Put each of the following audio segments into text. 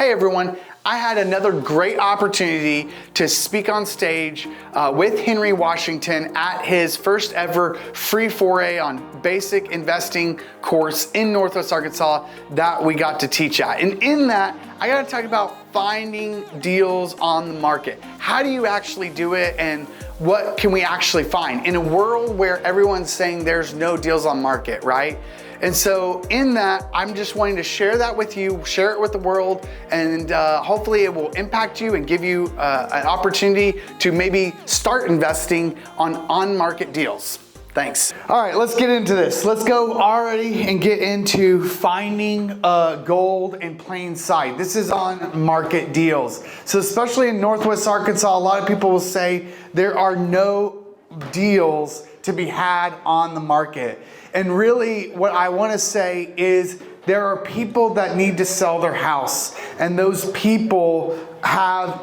Hey everyone, I had another great opportunity to speak on stage with Henry Washington at his first ever free foray on basic investing course in Northwest Arkansas that we got to teach at. And in that, I got to talk about finding deals on the market. How do you actually do it, and what can we actually find in a world where everyone's saying there's no deals on market, right? And so in that, I'm just wanting to share that with you, share it with the world, and hopefully it will impact you and give you an opportunity to maybe start investing on market deals. Thanks. All right, let's get into this. Let's go already and get into finding gold in plain sight. This is on market deals. So especially in Northwest Arkansas, a lot of people will say there are no deals to be had on the market. And really what I want to say is there are people that need to sell their house, and those people have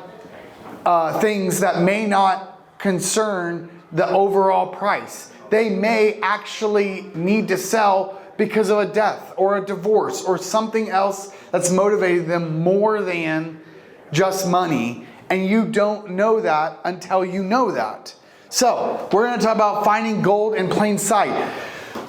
things that may not concern the overall price. They may actually need to sell because of a death or a divorce or something else that's motivating them more than just money, and you don't know that until you know that. So we're going to talk about finding gold in plain sight.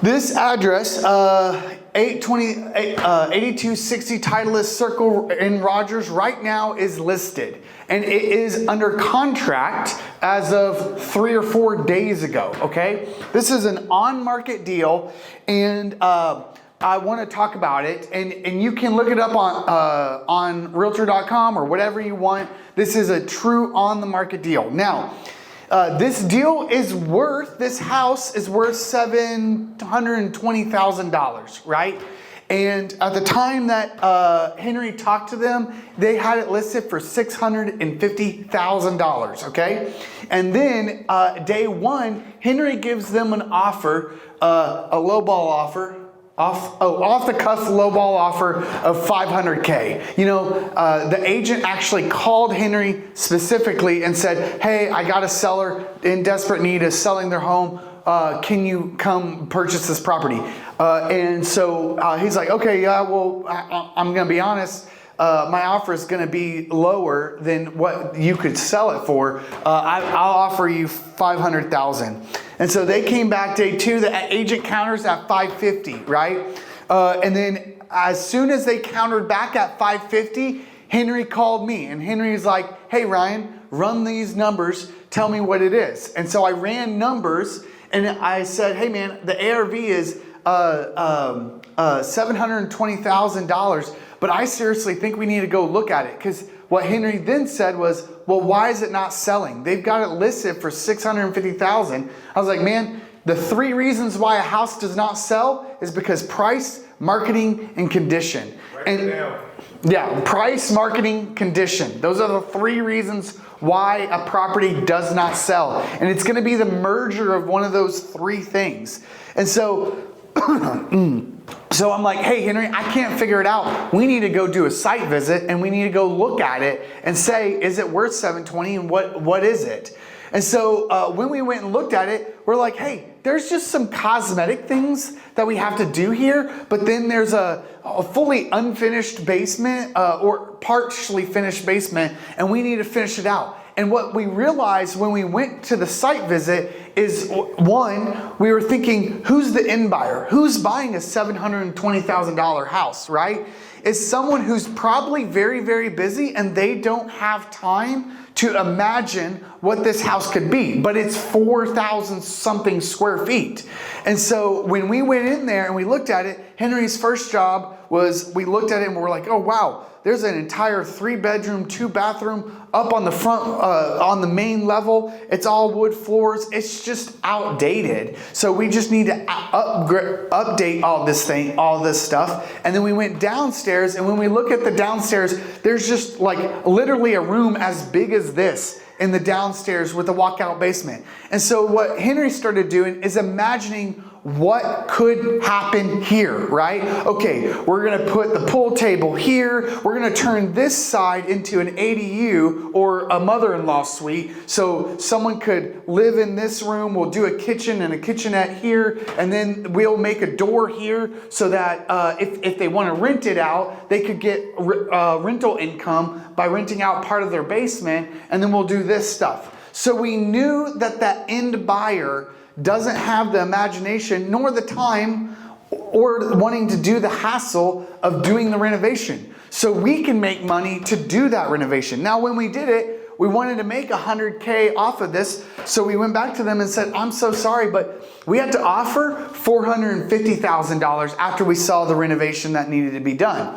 This address, 8260 Titleist Circle in Rogers, right now is listed, and it is under contract as of 3 or 4 days ago, okay? This is an on-market deal, and I want to talk about it, and you can look it up on Realtor.com or whatever you want. This is a true on-the-market deal. Now, this house is worth $720,000, right? And at the time that Henry talked to them, they had it listed for $650,000, okay? And then day one, Henry gives them an offer, a lowball offer, off the cuff lowball offer of $500K. You know, the agent actually called Henry specifically and said, hey, I got a seller in desperate need of selling their home. Can you come purchase this property? And so he's like, okay, yeah, well, I'm going to be honest. My offer is going to be lower than what you could sell it for. I'll offer you $500,000. And so they came back day two. The agent counters at $550, right? And then as soon as they countered back at $550, Henry called me, and Henry's like, hey Ryan, run these numbers. Tell me what it is. And so I ran numbers, and I said, hey man, the ARV is $720,000. But I seriously think we need to go look at it, because what Henry then said was, well, why is it not selling? They've got it listed for $650,000. I was like, man, the 3 reasons why a house does not sell is because price, marketing, and condition. Yeah, price, marketing, condition. Those are the 3 reasons why a property does not sell. And it's going to be the merger of one of those 3 things. And so so I'm like, hey, Henry, I can't figure it out. We need to go do a site visit, and we need to go look at it and say, is it worth $720, and what is it? And so when we went and looked at it, we're like, hey, there's just some cosmetic things that we have to do here, but then there's a fully unfinished basement or partially finished basement, and we need to finish it out. And what we realized when we went to the site visit is, one, we were thinking, who's the end buyer? Who's buying a $720,000 house, right? It's someone who's probably very, very busy, and they don't have time to imagine what this house could be, but it's 4,000 something square feet. And so when we went in there and we looked at it, Henry's first job was, we looked at it and we're like, oh wow, there's an entire 3-bedroom, 2-bathroom up on the front, on the main level. It's all wood floors. It's just outdated. So we just need to update all this stuff. And then we went downstairs, and when we look at the downstairs, there's just like literally a room as big as this in the downstairs with a walkout basement. And so what Henry started doing is imagining what could happen here, right? Okay, we're gonna put the pool table here. We're gonna turn this side into an ADU or a mother-in-law suite. So someone could live in this room. We'll do a kitchen and a kitchenette here. And then we'll make a door here so that if they wanna rent it out, they could get rental income by renting out part of their basement. And then we'll do this stuff. So we knew that that end buyer doesn't have the imagination nor the time or wanting to do the hassle of doing the renovation. So we can make money to do that renovation. Now, when we did it, we wanted to make $100K off of this. So we went back to them and said, I'm so sorry, but we had to offer $450,000 after we saw the renovation that needed to be done.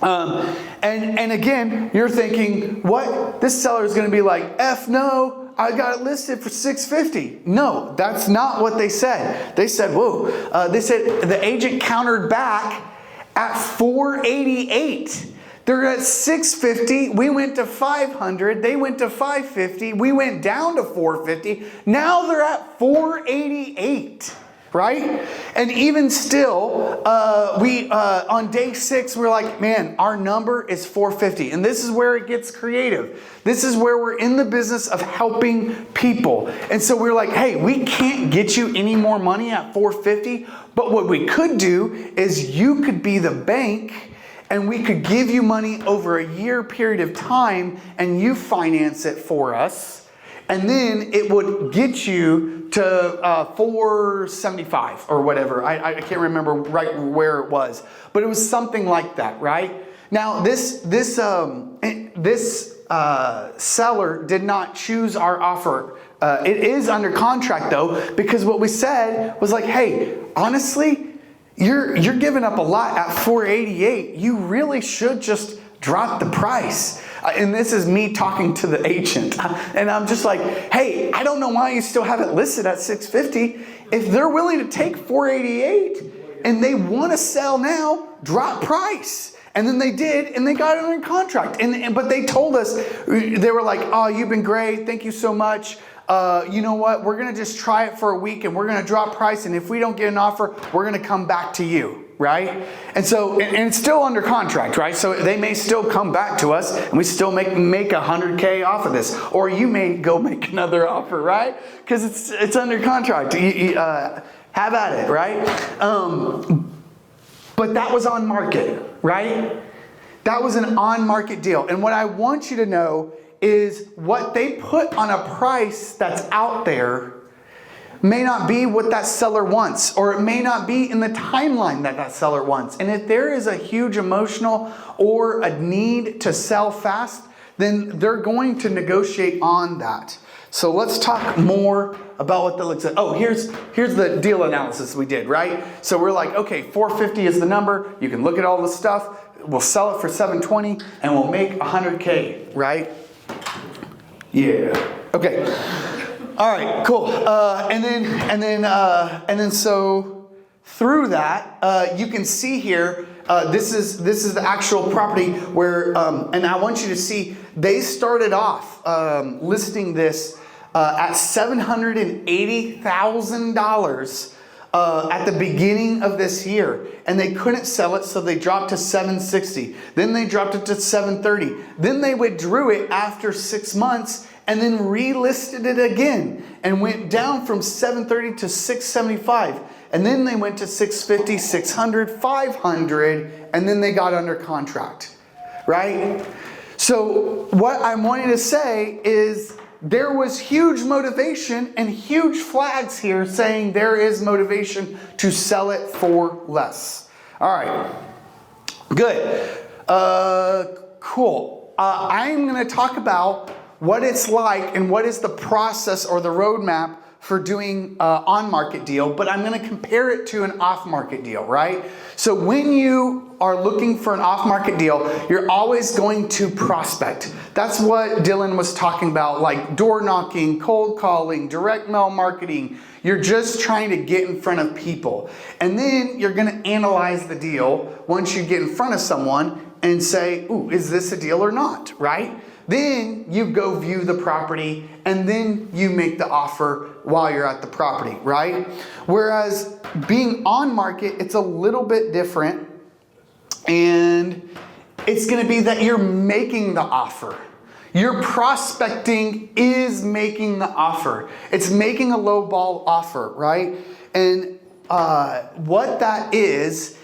And again, you're thinking, what? This seller is going to be like, F no, I got it listed for $650. No, that's not what they said. They said, whoa. They said the agent countered back at $488. They're at $650. We went to $500. They went to $550. We went down to $450. Now they're at $488. Right? And even still, on day 6, we're like, man, our number is $450. And this is where it gets creative. This is where we're in the business of helping people. And so we're like, hey, we can't get you any more money at $450. But what we could do is you could be the bank and we could give you money over a year period of time and you finance it for us. And then it would get you to 475 or whatever. I can't remember right where it was, but it was something like that, right? Now this seller did not choose our offer. It is under contract though, because what we said was like, hey, honestly, you're giving up a lot at 488. You really should just drop the price. And this is me talking to the agent. And I'm just like, hey, I don't know why you still have it listed at $650. If they're willing to take $488 and they want to sell now, drop price. And then they did, and they got it under contract. But they told us, they were like, oh, you've been great. Thank you so much. You know what? We're going to just try it for a week and we're going to drop price. And if we don't get an offer, we're going to come back to you. Right? And so, and it's still under contract, right? So they may still come back to us and we still make $100K off of this. Or you may go make another offer, right? Because it's under contract. Have at it, right? But that was on market, right? That was an on market deal. And what I want you to know is what they put on a price that's out there may not be what that seller wants, or it may not be in the timeline that that seller wants. And if there is a huge emotional or a need to sell fast, then they're going to negotiate on that. So let's talk more about what that looks like. Oh, here's the deal analysis we did, right? So we're like, okay, 450 is the number. You can look at all the stuff. We'll sell it for 720 and we'll make 100K, right? Yeah. Okay. All right, cool. And then so through that, you can see here, this is the actual property where, and I want you to see, they started off listing this at $780,000 at the beginning of this year, and they couldn't sell it, so they dropped to $760. Then they dropped it to $730. Then they withdrew it after 6 months and then relisted it again and went down from $730 to $675. And then they went to $650, $600, $500, and then they got under contract, right? So what I'm wanting to say is there was huge motivation and huge flags here saying there is motivation to sell it for less. All right, good, cool. I'm gonna talk about what it's like and what is the process or the roadmap for doing an on-market deal, but I'm going to compare it to an off-market deal, right? So when you are looking for an off-market deal, you're always going to prospect. That's what Dylan was talking about, like door knocking, cold calling, direct mail marketing. You're just trying to get in front of people. And then you're going to analyze the deal once you get in front of someone and say, ooh, is this a deal or not, right? Then you go view the property, and then you make the offer while you're at the property, right? Whereas being on market, it's a little bit different, and it's gonna be that you're making the offer. Your prospecting is making the offer. It's making a low ball offer, right? And what that is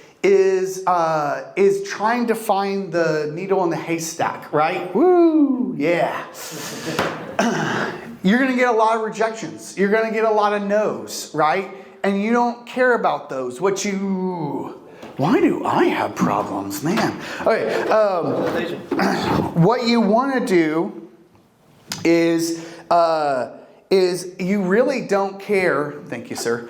trying to find the needle in the haystack, right? Woo, yeah. You're gonna get a lot of rejections. You're gonna get a lot of no's, right? And you don't care about those. Why do I have problems, man? Okay, what you wanna do is you really don't care, thank you, sir.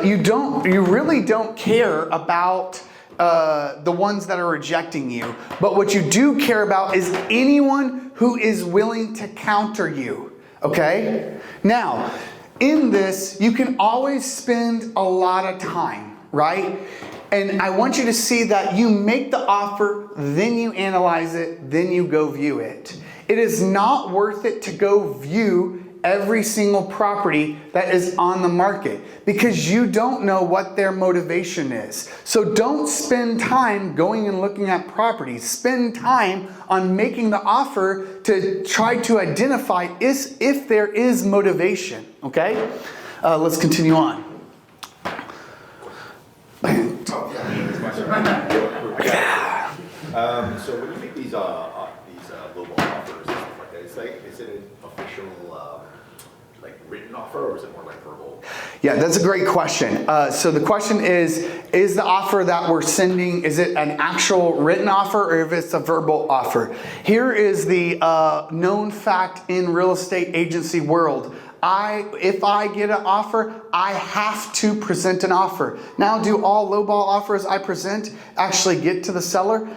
You really don't care about the ones that are rejecting you. But what you do care about is anyone who is willing to counter you, okay? Now, in this, you can always spend a lot of time, right? And I want you to see that you make the offer, then you analyze it, then you go view it. It is not worth it to go view every single property that is on the market because you don't know what their motivation is. So don't spend time going and looking at properties. Spend time on making the offer to try to identify if there is motivation, okay? Let's continue on. So when you make these lowball offers and stuff like that, is it an official written offer, or is it more like verbal? Yeah, that's a great question. So the question is the offer that we're sending, is it an actual written offer or if it's a verbal offer? Here is the known fact in real estate agency world. If I get an offer, I have to present an offer. Now, do all lowball offers I present actually get to the seller?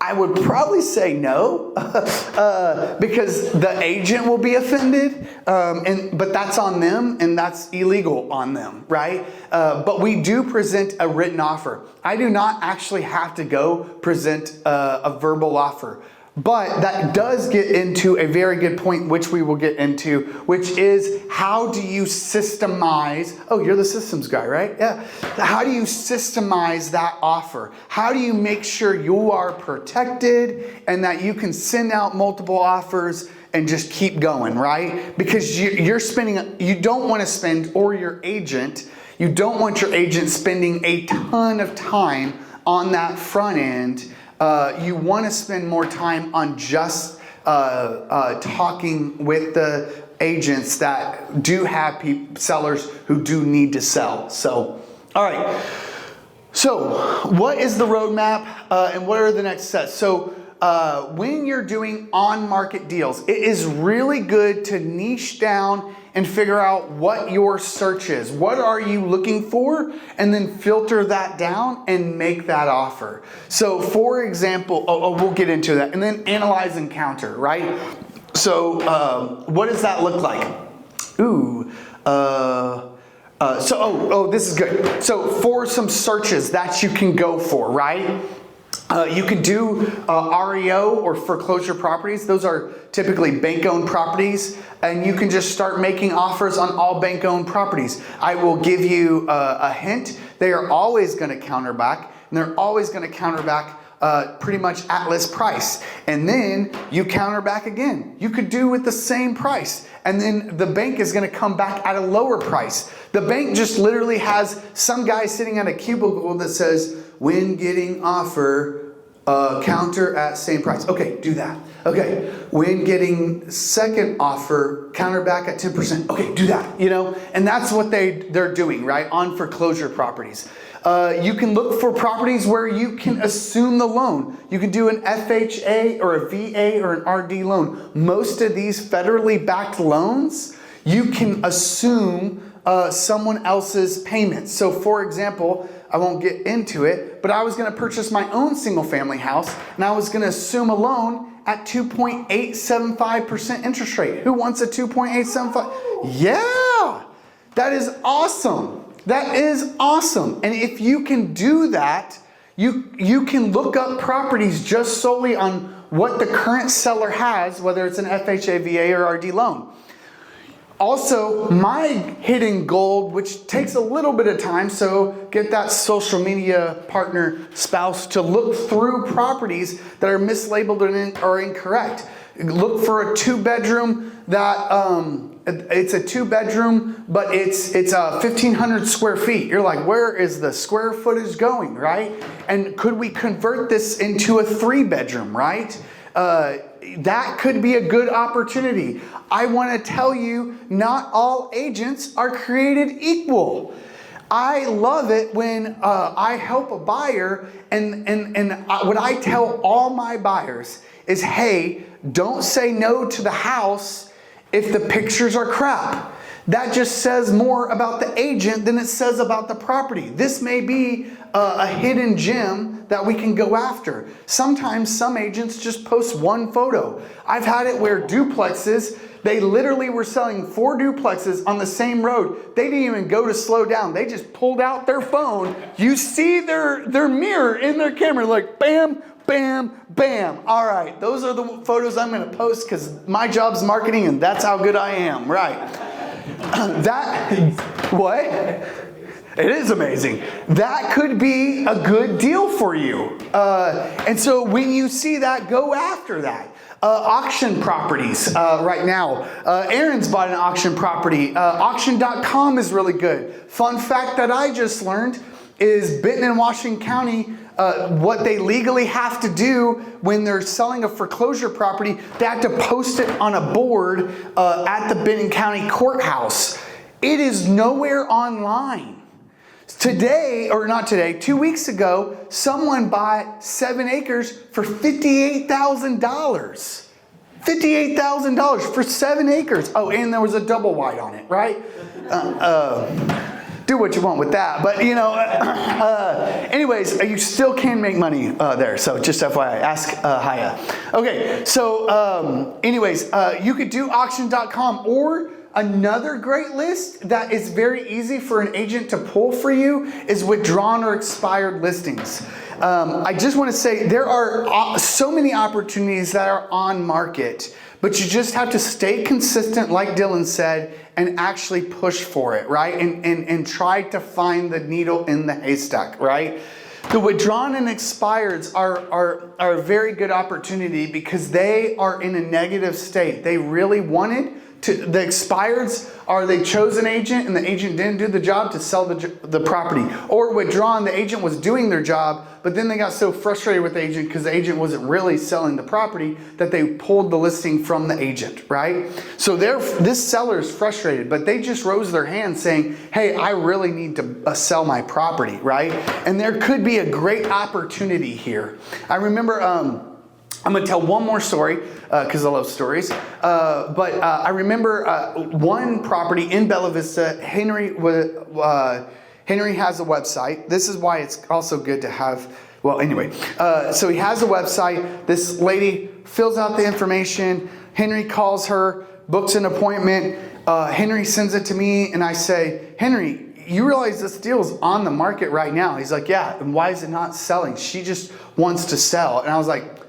I would probably say no, because the agent will be offended, but that's on them and that's illegal on them, right? But we do present a written offer. I do not actually have to go present a verbal offer. But that does get into a very good point, which we will get into, which is how do you systemize? Oh, you're the systems guy, right? Yeah. How do you systemize that offer? How do you make sure you are protected and that you can send out multiple offers and just keep going, right? Because you don't want to spend, or your agent, you don't want your agent spending a ton of time on that front end. You want to spend more time on just talking with the agents that do have sellers who do need to sell. So, all right. So, what is the roadmap and what are the next steps? So, when you're doing on-market deals, it is really good to niche down and figure out what your search is. What are you looking for? And then filter that down and make that offer. So for example, we'll get into that. And then analyze and counter, right? So what does that look like? This is good. So for some searches that you can go for, right? You can do REO or foreclosure properties. Those are typically bank-owned properties, and you can just start making offers on all bank-owned properties. I will give you a hint. They are always going to counter back, and they're always going to counter back pretty much at list price. And then you counter back again. You could do with the same price, and then the bank is going to come back at a lower price. The bank just literally has some guy sitting at a cubicle that says, when getting offer, counter at same price. Okay, do that. Okay, when getting second offer, counter back at 10%. Okay, do that, and that's what they're doing, right, on foreclosure properties. You can look for properties where you can assume the loan. You can do an FHA or a VA or an RD loan. Most of these federally backed loans, you can assume someone else's payments. So for example, I won't get into it, but I was going to purchase my own single family house and I was going to assume a loan at 2.875% interest rate. Who wants a 2.875? Yeah, that is awesome. That is awesome. And if you can do that, you can look up properties just solely on what the current seller has, whether it's an FHA, VA, or RD loan. Also, my hidden gold, which takes a little bit of time, so get that social media partner, spouse to look through properties that are mislabeled or incorrect. Look for a 2-bedroom that it's a 2-bedroom, but it's 1,500 square feet. You're like, where is the square footage going, right? And could we convert this into a 3-bedroom, right? That could be a good opportunity. I want to tell you, not all agents are created equal. I love it when I help a buyer, and what I tell all my buyers is, hey, don't say no to the house if the pictures are crap. That just says more about the agent than it says about the property. This may be a hidden gem that we can go after. Sometimes some agents just post one photo. I've had it where duplexes, they literally were selling 4 duplexes on the same road. They didn't even go to slow down. They just pulled out their phone. You see their mirror in their camera, like bam, bam, bam. All right, those are the photos I'm gonna post because my job's marketing and that's how good I am, right? What? It is amazing. That could be a good deal for you. And so when you see that, go after that. Auction properties right now. Aaron's bought an auction property. Auction.com is really good. Fun fact that I just learned is Benton and Washington County, what they legally have to do when they're selling a foreclosure property, they have to post it on a board at the Benton County Courthouse. It is nowhere online. Today, or not today, 2 weeks ago, someone bought 7 acres for $58,000. $58,000 for 7 acres. Oh, and there was a double wide on it, right? Do what you want with that. But, you know, anyways, you still can make money there. So just FYI, ask Haya. Okay, so anyways, you could do auction.com, or another great list that is very easy for an agent to pull for you is withdrawn or expired listings. I just want to say there are so many opportunities that are on market, but you just have to stay consistent, like Dylan said, and actually push for it, right? And try to find the needle in the haystack, right? The withdrawn and expireds are a very good opportunity because they are in a negative state. They really wanted to, the expireds are they chose an agent and the agent didn't do the job to sell the property. Or withdrawn, the agent was doing their job, but then they got so frustrated with the agent because the agent wasn't really selling the property that they pulled the listing from the agent, right? So this seller is frustrated, but they just rose their hand saying, hey, I really need to sell my property, right? And there could be a great opportunity here. I remember, I'm going to tell one more story because I love stories. But I remember one property in Bella Vista. Henry has a website. This is why it's also good to have, well, anyway. So he has a website. This lady fills out the information. Henry calls her, books an appointment. Henry sends it to me, and I say, Henry, you realize this deal is on the market right now? He's like, yeah, and why is it not selling? She just wants to sell. And I was like,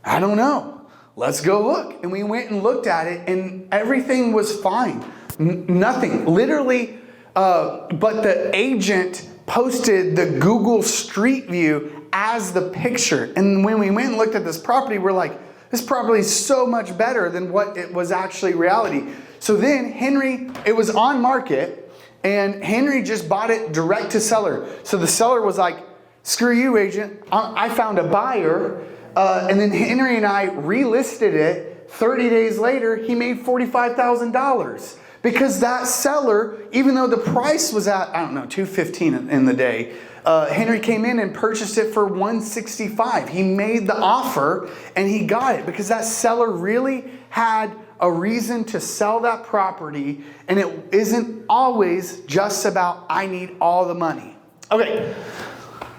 I don't know. Let's go look. And we went and looked at it, and everything was fine. Nothing. Literally, but the agent posted the Google Street View as the picture. And when we went and looked at this property, we're like, this property is so much better than what it was actually reality. So then Henry, it was on market, and Henry just bought it direct to seller. So the seller was like, screw you, agent. I found a buyer. And then Henry and I relisted it. 30 days later, he made $45,000 because that seller, even though the price was at, I don't know, $215 in the day, Henry came in and purchased it for $165. He made the offer and he got it because that seller really had a reason to sell that property, and it isn't always just about, I need all the money. Okay,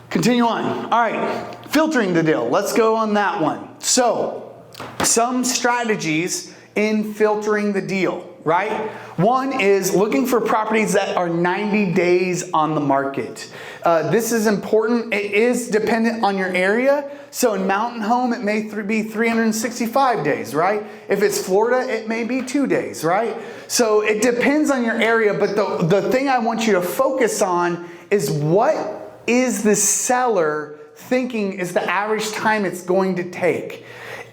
continue on. All right. Filtering the deal. Let's go on that one. So, some strategies in filtering the deal. right? One is looking for properties that are 90 days on the market. This is important. It is dependent on your area. So in Mountain Home, it may be 365 days, right? If it's Florida, it may be 2 days, right? So it depends on your area, but the thing I want you to focus on is what is the seller thinking is the average time it's going to take.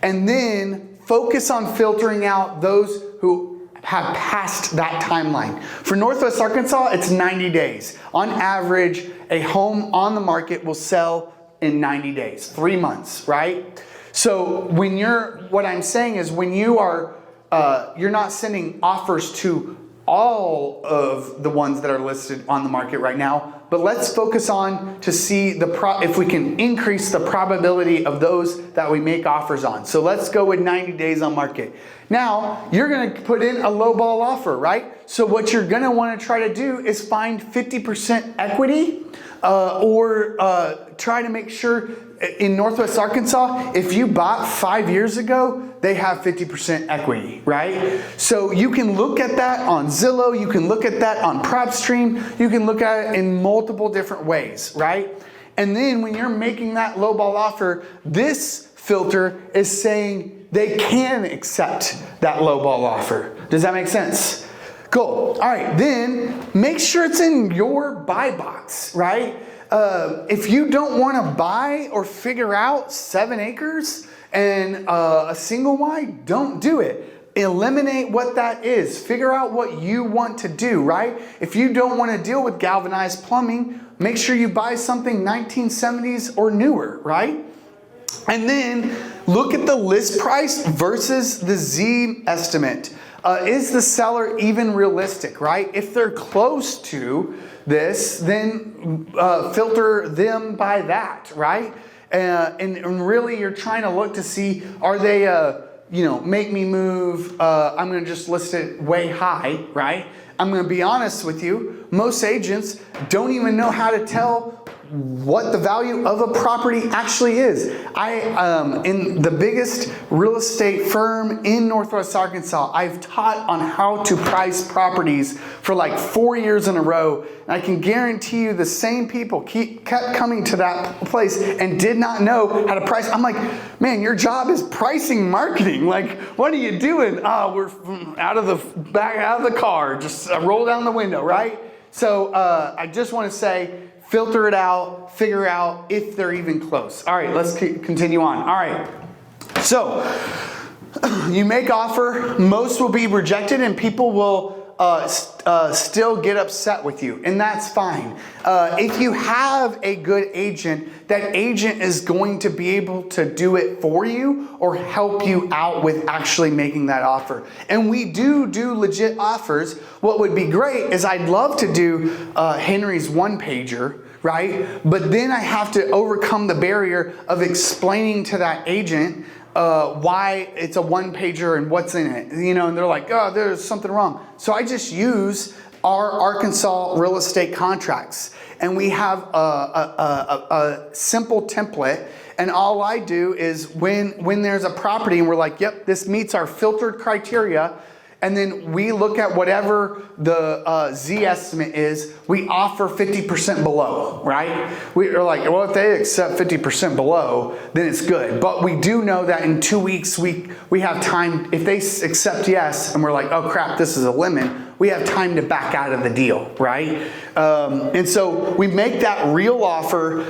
And then focus on filtering out those who have passed that timeline. For Northwest Arkansas, it's 90 days. On average, a home on the market will sell in 90 days, 3 months, right? So what I'm saying is when you are, you're not sending offers to all of the ones that are listed on the market right now, but let's focus on to see if we can increase the probability of those that we make offers on. So let's go with 90 days on market. Now, you're gonna put in a lowball offer, right? So what you're gonna wanna try to do is find 50% equity or try to make sure in Northwest Arkansas, if you bought 5 years ago, they have 50% equity, right? So you can look at that on Zillow, you can look at that on PropStream, you can look at it in multiple different ways, right? And then when you're making that lowball offer, this filter is saying they can accept that lowball offer. Does that make sense? Cool. All right, then make sure it's in your buy box, right? If you don't want to buy or figure out 7 acres and a single wide, don't do it. Eliminate what that is. Figure out what you want to do, right? If you don't want to deal with galvanized plumbing, make sure you buy something 1970s or newer, right? And then look at the list price versus the Z estimate. Is the seller even realistic, right? If they're close to this, then filter them by that, right? And really you're trying to look to see, are they, make me move, I'm gonna just list it way high, right? I'm gonna be honest with you, most agents don't even know how to tell what the value of a property actually is. In the biggest real estate firm in Northwest Arkansas, I've taught on how to price properties for like 4 years in a row. And I can guarantee you the same people kept coming to that place and did not know how to price. I'm like, man, your job is pricing marketing. Like, what are you doing? Oh, we're out of the car, just roll down the window, right? So I just want to say, filter it out, figure out if they're even close. All right, let's continue on. All right, so you make offer, most will be rejected and people will still get upset with you, and that's fine. If you have a good agent, that agent is going to be able to do it for you or help you out with actually making that offer. And we do legit offers. What would be great is I'd love to do Henry's one-pager, right? But then I have to overcome the barrier of explaining to that agent why it's a one-pager and what's in it, and they're like, oh, there's something wrong. So I just use our Arkansas real estate contracts, and we have a simple template, and all I do is when there's a property and we're like, yep, this meets our filtered criteria, and then we look at whatever the Z estimate is, we offer 50% below, right? We're like, well, if they accept 50% below, then it's good. But we do know that in 2 weeks, we have time. If they accept yes, and we're like, oh crap, this is a lemon, we have time to back out of the deal, right? And so we make that real offer,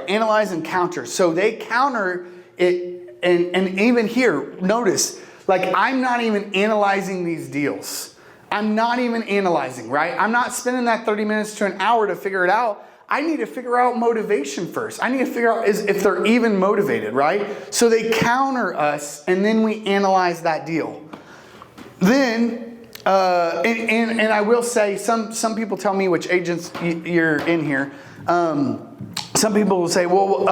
analyze and counter. So they counter it, and even here, notice, like, I'm not even analyzing these deals. I'm not even analyzing, right? I'm not spending that 30 minutes to an hour to figure it out. I need to figure out motivation first. I need to figure out if they're even motivated, right? So they counter us, and then we analyze that deal. Then, and I will say, some people tell me which agents you're in here. Some people will say, well,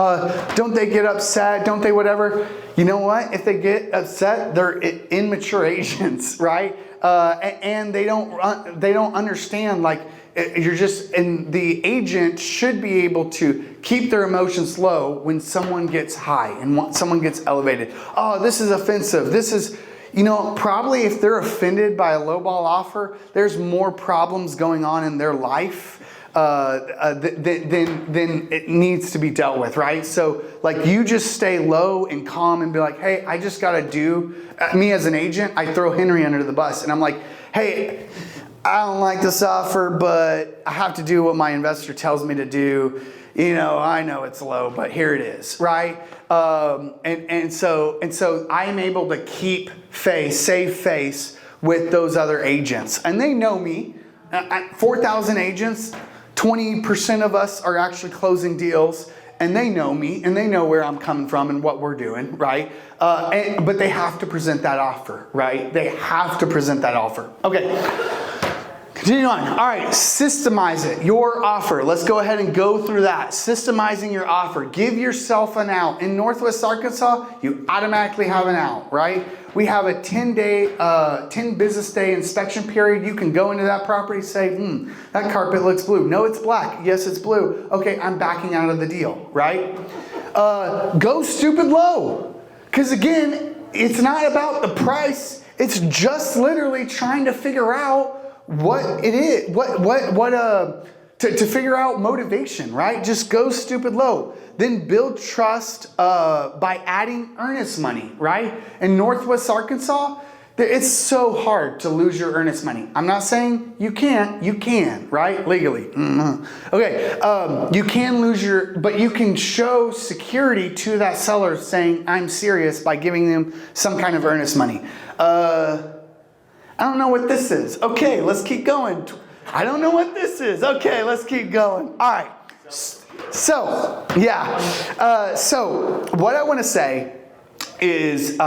don't they get upset? Don't they whatever? You know what? If they get upset, they're immature agents, right? And they don't understand, like, you're just, and the agent should be able to keep their emotions low when someone gets high and someone gets elevated. Oh, this is offensive. This is, you know, probably if they're offended by a lowball offer, there's more problems going on in their life then it needs to be dealt with, right? So like you just stay low and calm and be like, hey, I just got to do, me as an agent, I throw Henry under the bus and I'm like, hey, I don't like this offer, but I have to do what my investor tells me to do. You know, I know it's low, but here it is, right? And so I am able to keep face, save face with those other agents. And they know me. 4,000 agents, 20% of us are actually closing deals, and they know me, and they know where I'm coming from and what we're doing, right? But they have to present that offer, right? They have to present that offer. Okay, continue on. All right, systemize it, your offer. Let's go ahead and go through that. Systemizing your offer. Give yourself an out. In Northwest Arkansas, you automatically have an out, right? We have a 10 business day inspection period. You can go into that property and say, that carpet looks blue. No, it's black. Yes, it's blue. Okay, I'm backing out of the deal, right? Go stupid low. Because again, it's not about the price. It's just literally trying to figure out what it is, to figure out motivation, right? Just go stupid low. Then build trust by adding earnest money, right? In Northwest Arkansas, it's so hard to lose your earnest money. I'm not saying you can't, you can, right? Legally. Okay, you can lose but you can show security to that seller saying, I'm serious, by giving them some kind of earnest money. I don't know what this is. Okay, let's keep going. I don't know what this is. Okay, let's keep going. All right. So, yeah. So what I want to say is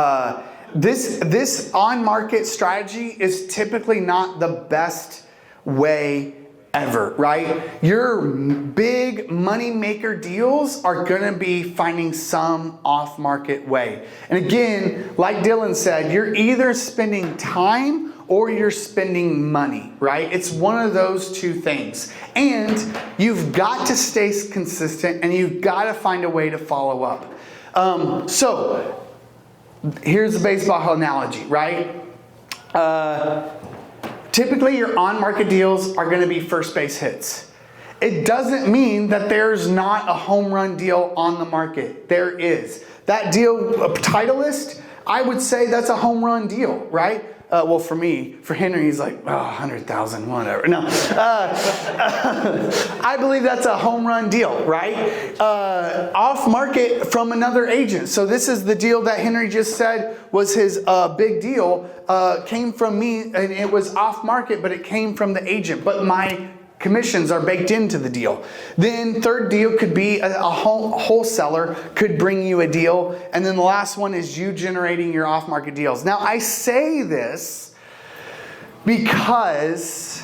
this on-market strategy is typically not the best way ever, right? Your big money maker deals are going to be finding some off-market way. And again, like Dylan said, you're either spending time or you're spending money, right? It's one of those two things. And you've got to stay consistent and you've got to find a way to follow up. So here's a baseball analogy, right? Typically your on-market deals are going to be first base hits. It doesn't mean that there's not a home run deal on the market. There is. That deal, Titleist, I would say that's a home run deal, right? Well, for me, for Henry, he's like, 100,000, whatever. No, I believe that's a home run deal, right? Off market from another agent. So this is the deal that Henry just said was his big deal. Came from me, and it was off market, but it came from the agent. But my commissions are baked into the deal. Then third deal could be a wholesaler could bring you a deal. And then the last one is you generating your off-market deals. Now I say this because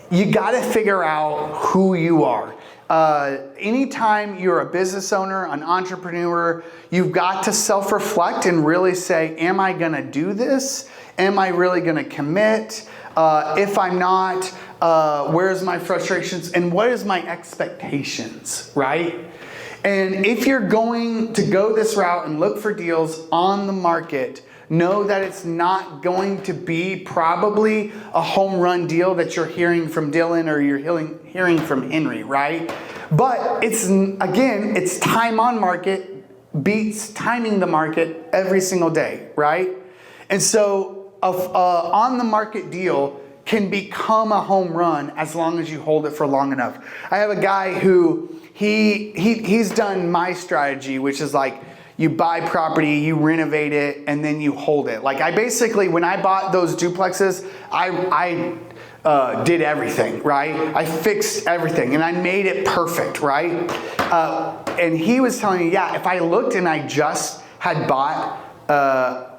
you got to figure out who you are. Anytime you're a business owner, an entrepreneur, you've got to self-reflect and really say, am I going to do this? Am I really going to commit? If I'm not, where's my frustrations and what is my expectations, right? And if you're going to go this route and look for deals on the market, know that it's not going to be probably a home run deal that you're hearing from Dylan or you're hearing from Henry, right? But it's, again, it's time on market beats timing the market every single day, right? And so on the market deal can become a home run as long as you hold it for long enough. I have a guy who he's done my strategy, which is like you buy property, you renovate it, and then you hold it. Like I basically, when I bought those duplexes, I did everything, right? I fixed everything and I made it perfect, right? And he was telling me, yeah, if I looked and I just had bought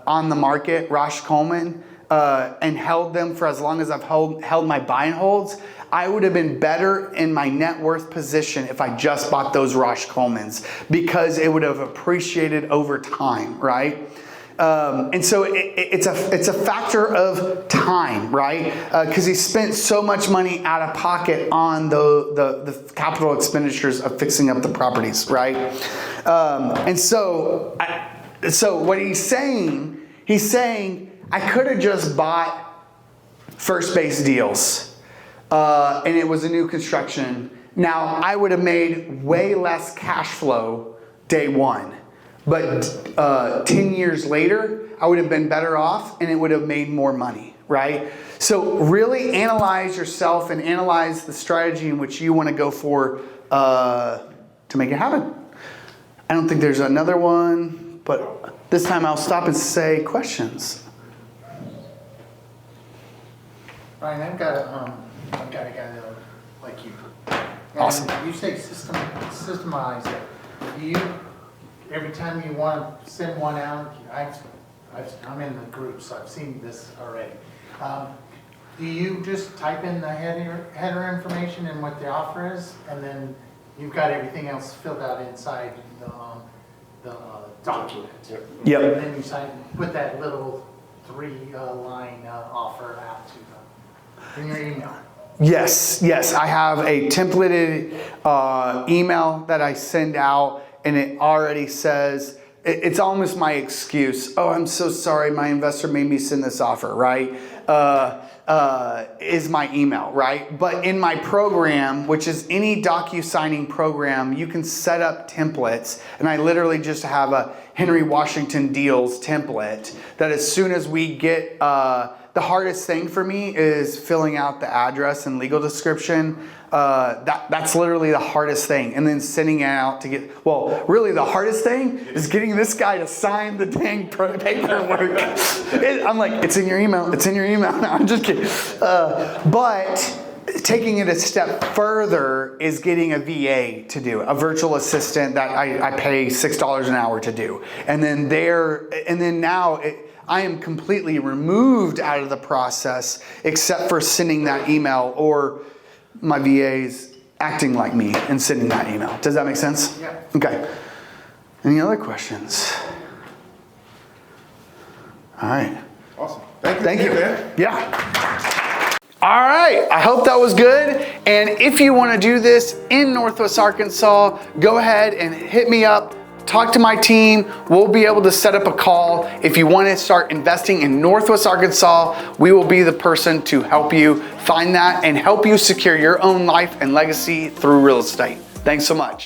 on the market, Rosh Coleman, and held them for as long as I've held my buy and holds, I would have been better in my net worth position if I just bought those Rosh Colemans because it would have appreciated over time, right? And so it's a factor of time, right? Because he spent so much money out of pocket on the capital expenditures of fixing up the properties, right? And so what he's saying He's saying, I could have just bought first base deals and it was a new construction. Now, I would have made way less cash flow day one. But 10 years later, I would have been better off and it would have made more money, right? So really analyze yourself and analyze the strategy in which you want to go for to make it happen. I don't think there's another one, but this time I'll stop and say questions. Ryan, I've got a guy like you. And Awesome. You say systemize it. You, every time you want to send one out, I'm in the group, so I've seen this already. Do you just type in the header information and what the offer is, and then you've got everything else filled out inside the document? Yep. And then you put that little 3-line offer out to them in your email. Yes, I have a templated email that I send out, and it already says, it's almost my excuse. Oh, I'm so sorry, my investor made me send this offer, right? Is my email, right? But in my program, which is any docu-signing program, you can set up templates, and I literally just have a Henry Washington Deals template that as soon as we get, the hardest thing for me is filling out the address and legal description. That's literally the hardest thing. And then sending it out to get, well, really the hardest thing is getting this guy to sign the dang paperwork. I'm like, it's in your email. It's in your email. No, I'm just kidding. But taking it a step further is getting a VA to do, a virtual assistant that I pay $6 an hour to do. And then now I am completely removed out of the process except for sending that email or my VA's acting like me and sending that email. Does that make sense? Yeah. Okay. Any other questions? All right. Awesome. Thank you. man. Yeah. All right. I hope that was good. And if you want to do this in Northwest Arkansas, go ahead and hit me up. Talk to my team. We'll be able to set up a call. If you want to start investing in Northwest Arkansas, we will be the person to help you find that and help you secure your own life and legacy through real estate. Thanks so much.